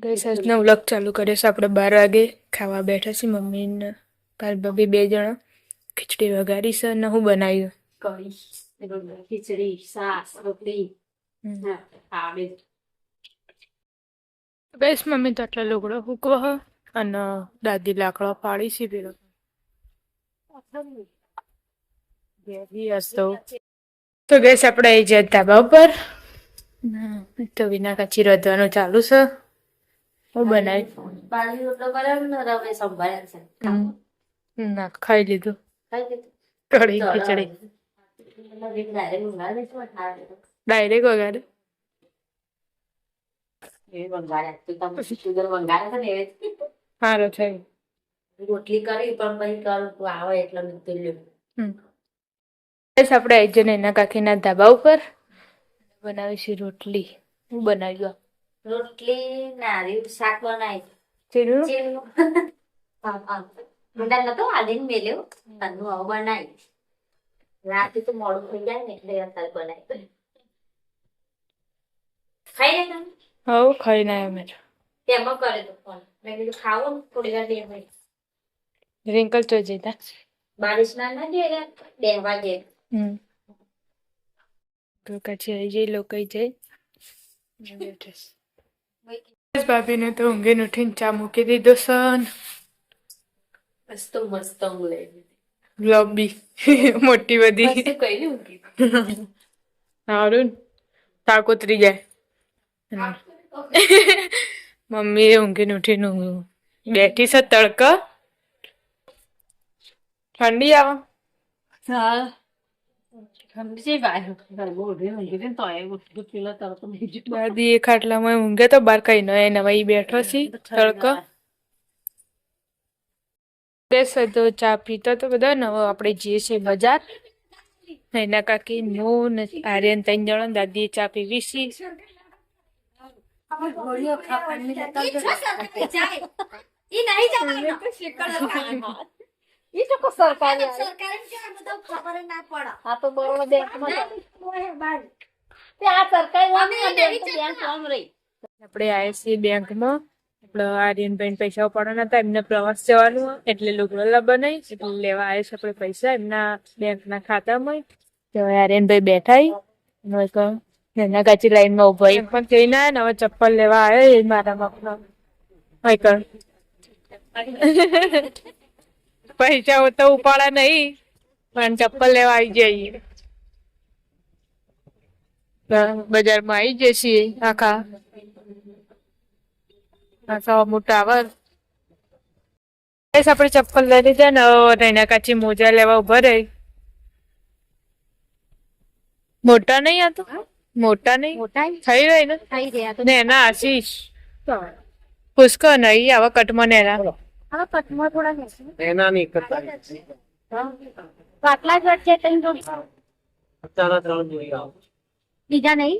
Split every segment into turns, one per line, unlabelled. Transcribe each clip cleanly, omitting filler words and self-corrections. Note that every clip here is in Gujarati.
ગઈ સાંજનો વ્લોગ ચાલુ કર્યો છે. આપણે 12 વાગે ખાવા બેઠા છીએ. મમ્મી ને કાલ ભાભી 2 જણા ખીચડી વઘારી છે અને હું બનાવ્યું
કઢી ખીચડી સાસ રોટલી
ગઈશ. મમ્મી તો આટલા લુગડો હૂકવો હ અને દાદી લાકડો પાડી છે પેલો તો ગઈશ આપણે આવી જાય ધાબા ઉપર. તો વિના કાચી રધવાનું ચાલુ છે. હું બનાવી
બાજરી રોટલો કર્યો ને રવે સંભાળ્યા છે.
ના ખાઈ લીધું.
ખાઈ લીધું
કઢી ખીચડી ડાયરેક્ટ વગાડે. સારું થયું.
રોટલી કરી પણ પછી કરું આવે એટલે મીઠું લ્યો.
આપણે આવી જઈને એના કાકીના ધાબા ઉપર બનાવીશું રોટલી. હું બનાવ્યું
રોટલી નારિયેળ શાક બનાવી.
ચીનું
નતો આદિન મેલ્યો તનું આવું બનાવી. રાતે તો મોડું થઈ જાય ને એટલે અત્યારે બનાવી. ખાઈ લે તમે?
હવ ખાઈ ના અમે
તેમાં કરે તો ફોન મેં કીધું ખાવું ને થોડી વાર દેવા.
રિંકલ તો જતા
બારિશ ના ના દે 2 વાગે.
તો કચ્છી આવી જઈ લોકો જઈ ભાભીને તો ઊંઘીને ઉઠીને ચા મૂકી દીધો સન.
મસ્ત ઊંઘ લઈ
લોબી મોટી બધી
કઈ ઊંઘી
સારું તાક ઉતરી જાય. મમ્મી એ ઊંઘીને ઉઠીને બેઠી છે. તડકા ઠંડી આવે. દાદી એ ખાટલામાં ઊંઘે તો બાર કઈ નય નવાઈ બેઠો છે. તડકો તો ચા પીતો તો બધા ને આપણે જઈએ છીએ બજાર. એના કાકી હું આર્યન 3 જણા દાદી ચા પીવી છીએ. આપણે આયા છીએ બેંકમાં. આપણે આર્યનભાઈ પૈસા ઉપાડવાના હતા. એમને પ્રવાસ જવાનું એટલે લુગડો બનાવી એટલે લેવા આવ્યા છે આપણે પૈસા એમના બેંકના ખાતામાં. તો આર્યનભાઈ બેઠા એના કાચી લાઈનમાં ઉભા પણ જઈને આવ્યા ને હવે ચપ્પલ લેવા આવ્યો. મારા બાપના પૈસા તો ઉપાડા નહીં પણ ચપ્પલ લેવા આવી જઈએ. બજારમાં આવી જશે આખા મોટા આવર. આપણે ચપ્પલ લઈ લીધા ને એના કાચી મોજા લેવા ઉભા રહી. મોટા નહીં આ તો મોટા નહીં થઈ રહી ને એના આશીષ પુષ્કર નહીં આવા કટમાં ને એના
આટલા જ છે બીજા નહીં.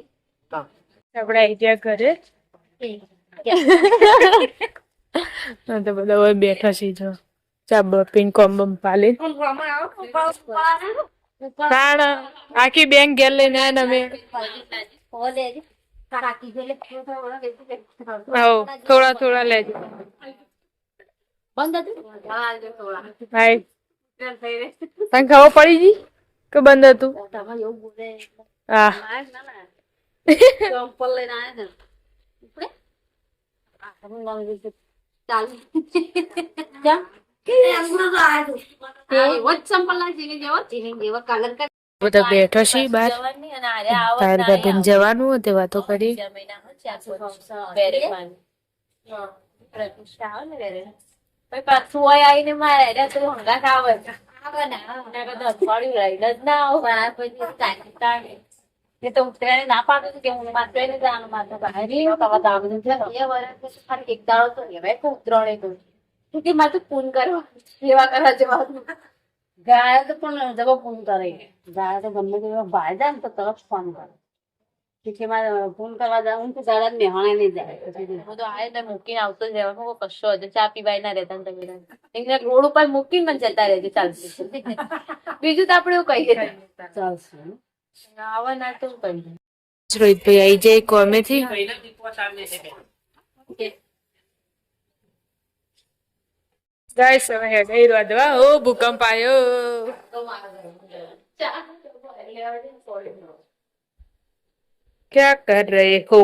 આપણે આવી ગયા ઘરે તો બધા હવે બેઠા છે. જો ચા બપીને કોમ પાલી તાણ આખી બેંક ઘેર લઈને આવ્યા ને અમે થોડા થોડા લેજો. ભાઈ તને ખબર પડી ગઈ કે બંધ હતું? હા બધા બેઠો છે બાર. તાર ભાભીને જવાનું તે વાતો કરી.
પાછું હોય આવીને મારે હંગા ખાવે તો ઉતરાયણ ના પાડું કે હું માત્ર જવાનું માત્ર બહાર એક દાડો તો લેવાય કે ઉતરાયણ તું મારે પૂન કરવા સેવા કરવા જવાનું. ગાય તો પણ જબ પૂન કરે. ગાય તો ગમે તે બહાર જાય ને તો તરત ફોન કરે કે મારે પૂન કરવા જવાનું તો દાડા મેહાણે નહીં જાય. હું તો આવે મૂકીને આવતો જ રહેવાનું. કશો હજુ ચા પીવાય ના રહેતા ને તમે રોડ ઉપર મૂકીને પણ જતા રહેજો ચાલશે. બીજું તો આપડે એવું કહીએ ચાલશે. રોહિતભાઈ આવી જાય કોમેથી.
ગાઈસ હવે હેડે રોધવા ઓ ભૂકંપ આવ્યો. ક્યાં કર રહે હો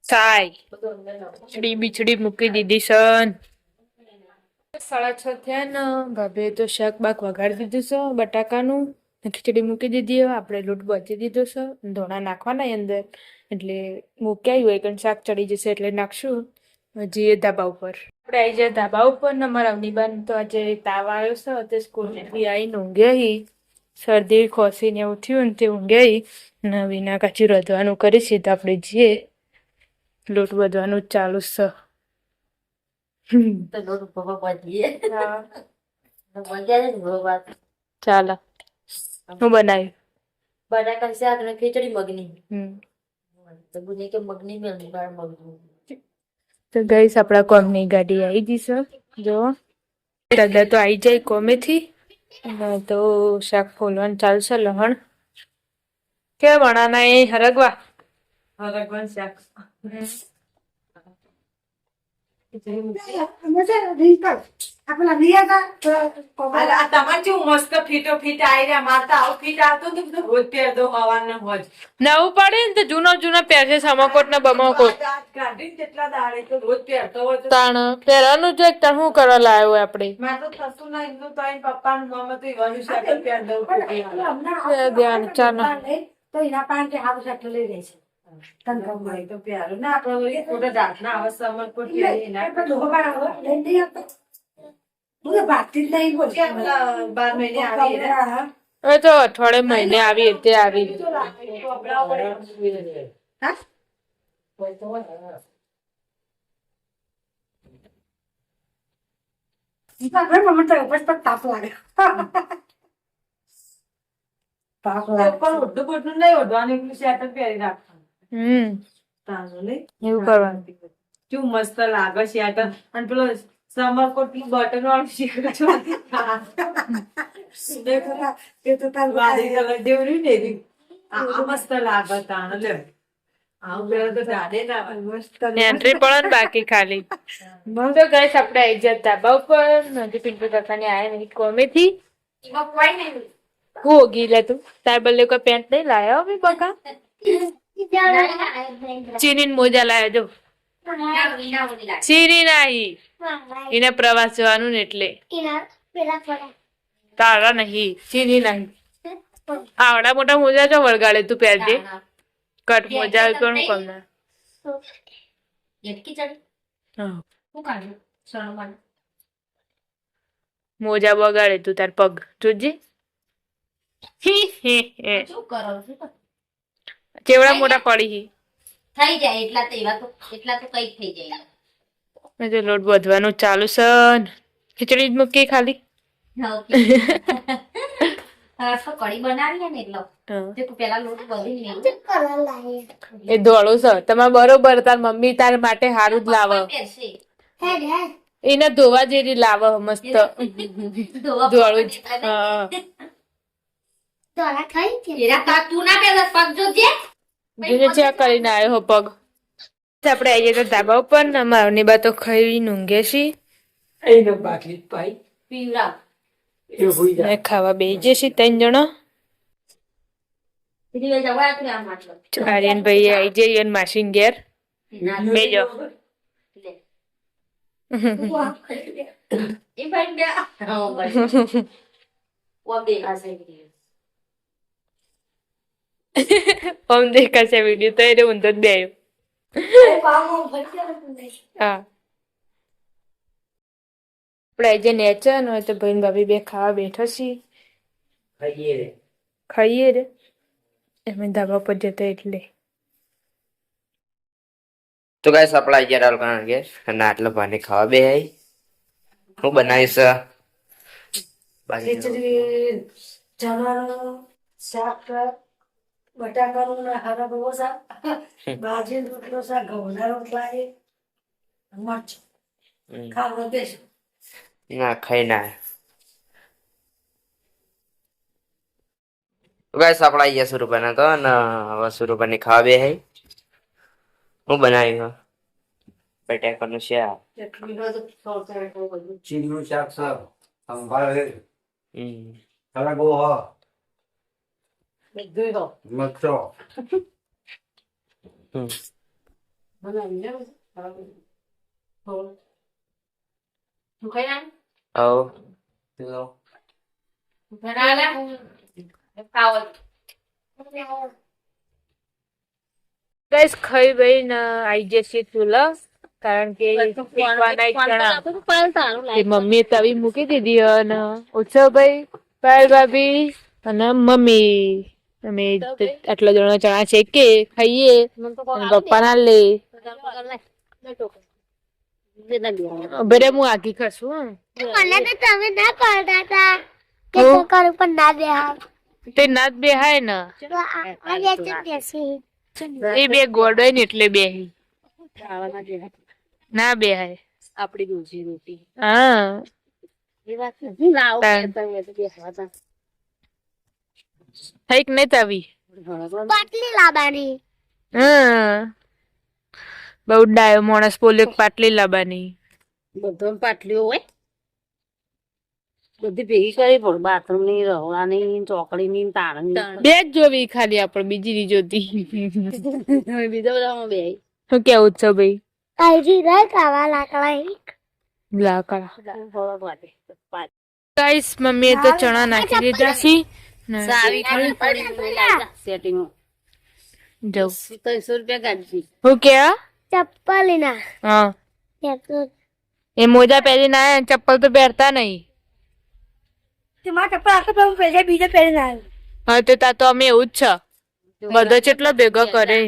સાય ખીચડી બીચડી મૂકી દીધી સન. 6:30 થયા ને ભાભીએ તો શાક બાક વઘારી દીધું છે બટાકાનું ને ખીચડી મૂકી દીધી. હવે આપણે લોટ બાંધી દીધો છે ધોણા નાખવાના અંદર એટલે મૂક્યા હોય કારણ શાક ચડી જશે એટલે નાખશું. હજી ધાબા ઉપર આપણે આવી જાય ધાબા ઉપર ને અમારા અવનીબાન તો આજે તાવ આવ્યો છે તે સ્કૂલથી આવીને ઊંઘ્યા. શરદી ખોસી ને એવું થયું ને તે ઊંઘ્યા ને વિના કાચી રોધવાનું કરી સીધા આપણે જઈએ. લોટ બધવાનું જ ચાલુ છે.
તો લોટ ભગવા બાંધીએ.
હા
બાંધ્યા ને ભગવા.
ચાલો હું બનાવ્યું
બટાકા શાક અને ખીચડી મગની.
હમ
તો બુને કે મગની મેળવી બાર મગની.
તો ગઈસ આપણા કોમની ગાડી આવી ગઈ છે જો દાદા તો આવી જાય કોમેથી તો શાક ફોલવાનું ચાલશે. લહણ કે વણાના એ હરગવા શાક નવું પડે ને તો જૂનો પહેરશે સમકોટ ને બમકોટ તાણ પહેરવાનું જો એક તાણ શું કરવા લાવ્યો હોય આપણે ધ્યાન ચાલો
તો એના પાંચ આવું શર્ટ લઈ રહી છે.
હવે તો અઠવાડિયે મહિને આવી તે આવી
તાપ લાગે તાપ
એવું કરવાનું.
કેવું મસ્ત લાગે છે અને પેલો સમરકોટ બટન વાળું શીખે વાદળી કલર જેવું રહ્યું ને એવી. આ મસ્ત લાગે તાણ લે આવું પેલા તો જાડે ના
એન્ટ્રી પડે ને બાકી ખાલી તો ગઈસ આપણે આવી જાય ધાબા ઉપર નથી પિન્ટુ કાકાને આયા નહીં કોમેથી હું ઓગી લે તું તાર બદલે કોઈ પેન્ટ નહીં લાયા હવે બકા ચીની મોજા લાયા જો ચીની નાહી એને પ્રવાસ જવાનું ને એટલે તારા નહીં ચીની નહીં આવડા મોટા મોજા જો વળગાડે તું પહેરજે કટ મોજા કોણ કોમના મોજા બગાડે તું તાર પગ જોજે ચેવડા મોટા પડી
થઈ જાય એટલા તો એવા તો એટલા તો કઈ થઈ જાય.
લોટ બધવાનું ચાલુ છે ખીચડી જ મૂકી ખાલી
કઢી બનાવીએ ને એટલો પેલા લોટ બધી
એ ધોળું છે તમારે બરોબર તાર મમ્મી તાર માટે સારું જ લાવે એને ધોવા જેવી લાવે મસ્ત ધોળું જ હા જોજે ચેક કરીને આવ્યો હો પગ. આપણે આવીએ તો ધાબા ઉપર ને મારની બા તો ખાઈ ઊંઘે છે ખાવા બે જશે 3 જણા. આર્યન ભાઈ આવી જઈએ માસીન ઘેર બેજો ઓમ દેખાશે વિડીયો તો એને ઊંધો જ બે આવ્યો. હા આપણે આજે નેચર હોય તો ભાઈ ભાભી બે ખાવા બેઠા છીએ ખાઈએ રે એમ ધાબા પર જતા એટલે
તો ગાઈસ આપડા 11 કારણ કે અને આટલા ભાને ખાવા બે આઈ હું બનાવીશ
ખીચડી ચણાનું શાક બટાકાનું ને હારા બહુ શાક ભાજી રોટલો શાક ઘઉંના રોટલા મરચ ખાવા બેસો
ના ખાઈ ના તો ગાઈસ આપડા 100 રૂપિયાના તો અને 100 રૂપિયાની ખાવા બે આઈ હું બનાવ્યું બટાકાનું શાક.
ચટણી હોય તો થોડું થોડું બધું.
ચીનનું શાક છે સંભાળે
હમ.
ખરાગો હ
બધું હો.
મરચો
હમ.
બનાવીને થોડું. તું ખાઈ આવ?
આવો.
પેલો
ગાઈસ ખાઈ ભાઈ ને આઈ જશે ચૂલા કારણ કે શીખવાના એક જણા તે મમ્મીએ તવી મૂકી દીધી અને ઉત્સવભાઈ પાયલ ભાભી અને મમ્મી અમે આટલા જણા ચણા શેકે ખાઈએ અને પપ્પા ના લે બરે હું આગી ખસું
મને તો તમે ના પાડતા હતા કે કુકર ઉપર ના બેહાવ
તે ના જ બેહાય ને
તો આજે બેસી
એ બે ગોડો ને એટલે બેહી
ખાવાના જેવા.
ના બેહાય
આપડી રોજી રોટી
હા
એ વાત નથી. લાવો
તાન.
કહેતા હોય તો બેસવા તા.
થઈક નહીં તવી
પાટલી લાવવાની
હા બહુ ડાયો માણસ બોલ્યો કે પાટલી લાવવાની
બધો પાટલીઓ હોય બધી ભેગી કરી પણ બાથરૂમ ની રવાની ચોકડી ની તાણની
બે જ જોવી ખાલી આપણે બીજી ની જોતી
બીજા બધામાં બે
શું કેવું છો ભાઈ
આઈજી રે કાવા લાકડા
લાકડા ગાઈસ મમ્મીએ તો ચણા નાખી દીધા છે ને
સેટિંગ
જવું
300 રૂપિયા કાઢી
હું કેવા
ચપ્પલ ના
હા એ મોજા પહેરીને આયા ચપ્પલ તો પહેરતા નહીં
તમારા ચપ્પલ આખો પણ પહેલા બીજા પહેરીને આવ્યો
હા તો તા તો અમે એવું જ છે બધો જેટલો ભેગો કરે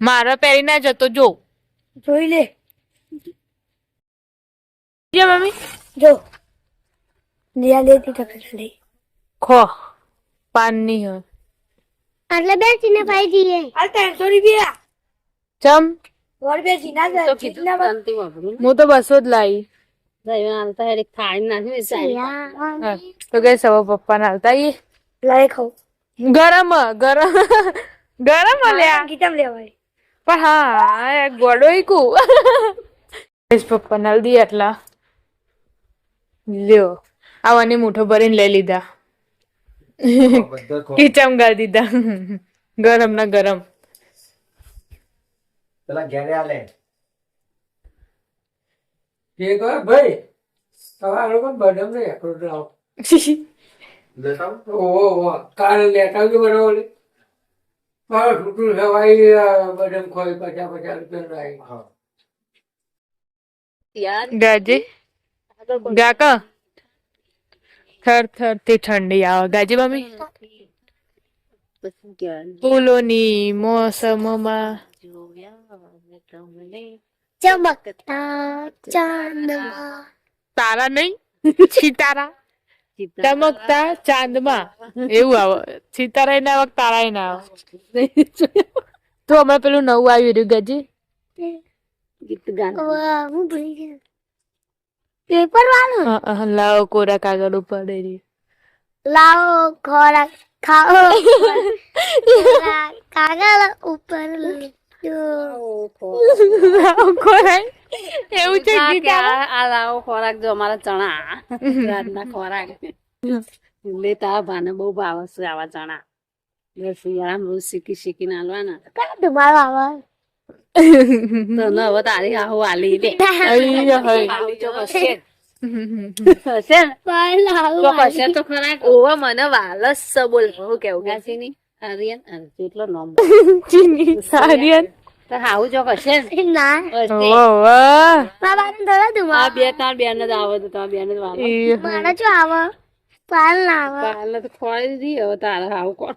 મારા પહેરી ના જતો જો
જોઈ લે
મમ્મી
જો નિયા લેતી તકલી
ખો પાન ની હ
એટલે બેસીને ભાઈ જઈએ આ 300 રૂપિયા
ચમ
વોર બેસી ના
તો કીધું શાંતિ વાપરું
હું તો બસો જ લાવી
હાલતા હેડ થાળી નાખી
હા, તો ગઈ સવા પપ્પા ના હાલતા આઈએ
લઈ ખાવ
ગરમ ગરમ ગરમ લ્યા
ગીતમ લેવાય
પણ હા ગોડો કુ પપ્પા ના દી એટલા લ્યો આવવાની મુઠો ભરીને લઈ લીધા
બધા ખો
ખીચામ ગાળી દીધા ગરમ ના ગરમ
પેલા ઘેરે આલે
એક વાર ભાઈ તમારા લોકો બદામ ને એપરોટ લાવો
લેતા
ઓહો કાલે લેતા આવજો બરાબર મારા છૂટું સવાઈ બદામ ખોઈ 50 રૂપિયા લાવી
હા
યાર
ગાજે ગાકા થર થર થી ઠંડી આવે ગાજે મમ્મી
પછી ક્યાં
ફૂલોની મોસમમાં
ચમકતા ચાંદમાં
તારા નહીં સિતારા ચમકતા ચાંદમાં એવું આવે સિતારા ના આવે તારા ના આવે તો હમણાં પેલું નવું આવ્યું રહ્યું ગાજી
ગીત ગાન
વાહ હું ભૂલી ગઈ પેપર વાળું
લાવો કોરા કાગળ ઉપર દઈ દે.
લાવો ખોરાક ખાઓ કાગળ ઉપર
લાવો કોરા એવું છે ગીત આવે?
આ લાવો ખોરાક જો અમારા ચણા રાતના ખોરાક લેતા ભાને બહુ ભાવે છે આવા ચણા બસ યાર રોજ શીખીને આલવાના
તમારો આવા
તને હવે તારી આહો આલી દે
અહીંયા હોય.
આવું જો હશે હશે ને? તો હશે તો ખરા ઓવા મને વાલસ છે બોલ હું કેવું ગાસી ની આર્યન કેટલો નંબર
ચીની સારિયન
તો આવું જો હશે ને
ના
હશે.
વાહ
બાબા થોડા
આ
તમારા
બે તાર બેન જ આવે તો તાર બેન જ વાલો
મારા જો આવા પાલ ના આવા
પાલ તો ખોળી દીધી હવે તારે આવું કોણ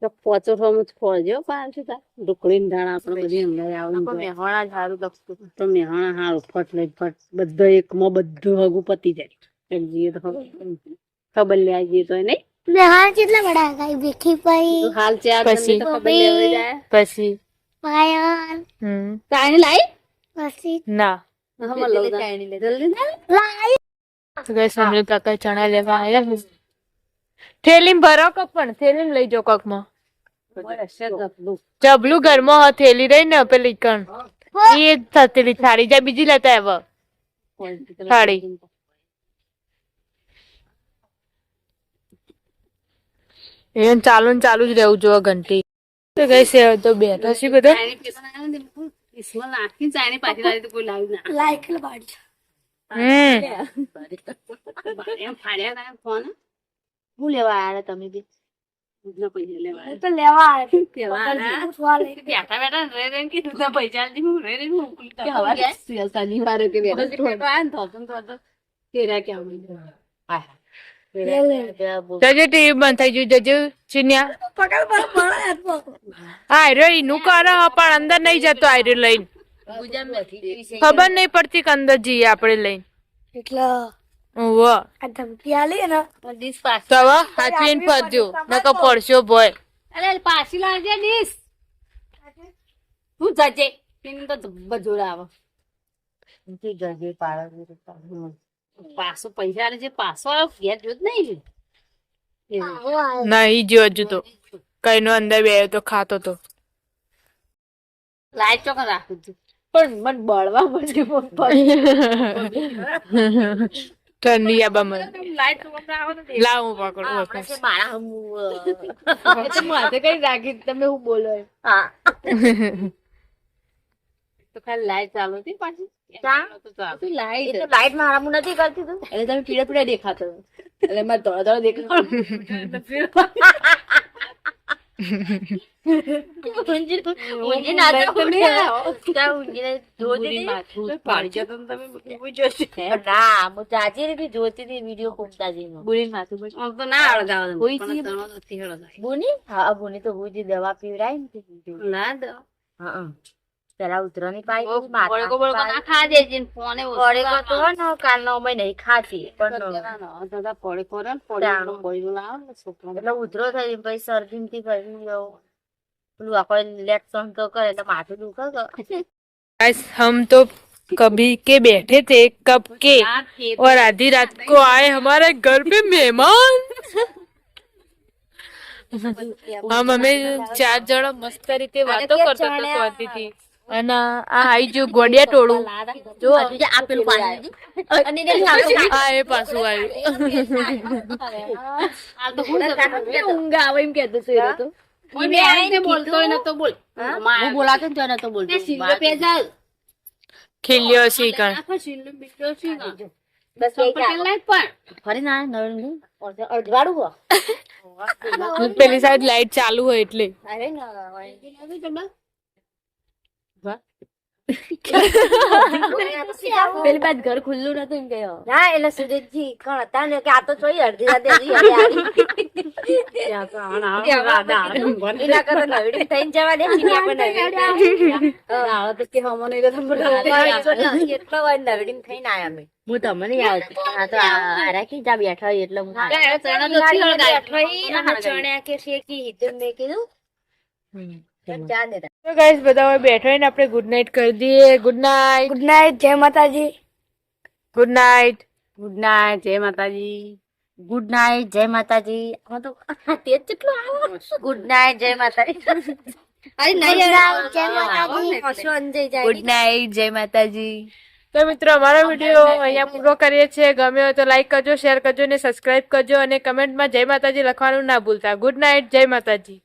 તો પોચો થોડું જ ખોળજો પાલ છે તાર ઢુકળી ને ધાણ આપણે બધી અંદર આવું મેહોણા જ સારું લખતું તો મેહોણા સારું ફટ લઈ ફટ બધા એકમાં બધું હગું પતી જાય એમ જઈએ તો ખબર લે જઈએ તો નહીં
મેહાર કેટલા બડા ગાય ભીખી પઈ
તું હાલ ચાર
પછી?
તો ખબર લેવા જાય
પછી
પાયલ
કાંઈ લાઈ
પછી
ના
હમણાં લઉં તા. જલ્દી ના
લાઈ
તો ગાઈસ અમે કાકા ચણા લેવા આવ્યા છે થેલીમ ભરો કપ પણ થેલીમ લઈ જાઓ કકમાં
હશે ગપલું.
જબલું ઘરમાં હથેલી રહી ને પેલી કણ એ થતેલી થાળી જાય બીજી લેતા આવ થાળી. એ ચાલુ ને ચાલુ જ રહેવું જો ઘંટી તો ગઈ છે તો બેઠા છે બધા.
ચાઇની પેપર આવ્યો ને બિલકુલ ઈસ્માલ નાખીને ચાઇની પાછી લાવી તો કોઈ લાવ્યું ના.
લાઈક બાડી
એમ ફાડ્યા ના ફોન. હું લેવા આયા તમે બી? દૂધના પૈસા લેવા આયા.
તો લેવા આવે
લેવા આયા.
પૂછવા લે
બેઠા બેઠા રે રે કે દૂધના પૈસા આલતી હું રે રે હું કે હવા શનિવારે કે બેઠા આયા ને તો તેરા કે આવું.
લે લે
જજે ટીવી બંધ થઈ ગયું જજે ચીન્યા.
પકડ પર મારા હાથમાં
આયરો ઈનું કરે પણ અંદર નહીં જતો આયરો લઈને ખબર નહીં પડતી કે અંદર જઈએ આપણે લઈને.
એટલે
ઓહો
આ ધમકી આલી ને
ડીશ પાસ.
તો હવે હાચવીને ફરજો નકર પડશો ભોય.
અરે પાછી લાવજે ડીશ. તું જજે એને તો જબ્બર જોર આવે. પાછો પૈસા આલે છે પાછો ઘેર જોત નહીં.
નહીં જો હજુ તો કઈ નો અંદર બે તો ખાતો તો
લાઈટ ચોક રાખું છું પણ મને બળવા મળે
ઠંડી આબા મને
લાઈટ
લાવ હું પકડું વખત.
માથે કઈ રાખી તમે હું બોલો હા તો ખાલી લાઈટ ચાલુ હતી પાછી લાઈટ મારા મું નથી કરતી તું એટલે તમે પીળા પીળા દેખાતો એટલે મારે ધોળા ધોળા દેખાતો
દવા પીવડાય ને પેલા ઉતરવાની પાઈ કાલનો અમે નહીં ખાતી એટલે ઉધરો થઈ પછી શરદી થી કરી પેલું આખો ઇલેક્શન તો કરે એટલે માથું દુખે
गाइस हम तो कभी के बैठे थे कब के और आधी रात को आए हमारे घर पे मेहमान हम हमें 4 जण मस्त રીતે વાતો કરતા હતા શાંતિથી અને આ આઈ જો ગોડિયા ટોળું જો
આપેલું પાણી
આ એ પાછું આવ્યું
ઊંઘ આવે એમ કેતો છે તો બોલતો નતો બોલ હું બોલાતો ને નતો બોલતો
ખીલ્યો સી કણ
ફરી ના અડવાડું
પેલી સાઈડ લાઈટ ચાલુ હોય એટલે
પેલી બાદ ઘર ખુલ્લું નતું એમ કયો
ના એટલે સુરેશજી કણ હતા ને કે આ તો જોઈ અડધી રાતે એના કરતા નવડી થઈને જવા દે એટલો વાર નવડી થઈને આયા અમે
હું તમને યાદ આ તો રાખી જા બેઠા હોય એટલે હું
ચણ્યા કે શેકી હિતુર મેં કીધું ચા દે
તો ગાઈસ બધા હવે બેઠો ને આપણે ગુડ નાઇટ કરી દઈએ. Good night.
ગુડ નાઇટ જય માતાજી
ગુડ નાઇટ.
ગુડ નાઇટ જય માતાજી.
ગુડ નાઇટ જય માતાજી. આમાં તો તેજ કેટલો આવે. ગુડ નાઇટ જય માતાજી. અરે નહીં જય માતાજી. હસો અંજય જાય.
ગુડ નાઇટ જય માતાજી.
તો મિત્રો અમારો વિડીયો અહીંયા પૂરો કરીએ છીએ. ગમ્યો હોય તો લાઈક કરજો, શેર કરજો અને સબસ્ક્રાઇબ કરજો અને કમેન્ટમાં જય માતાજી લખવાનું ના ભૂલતા. Good night. જય માતાજી.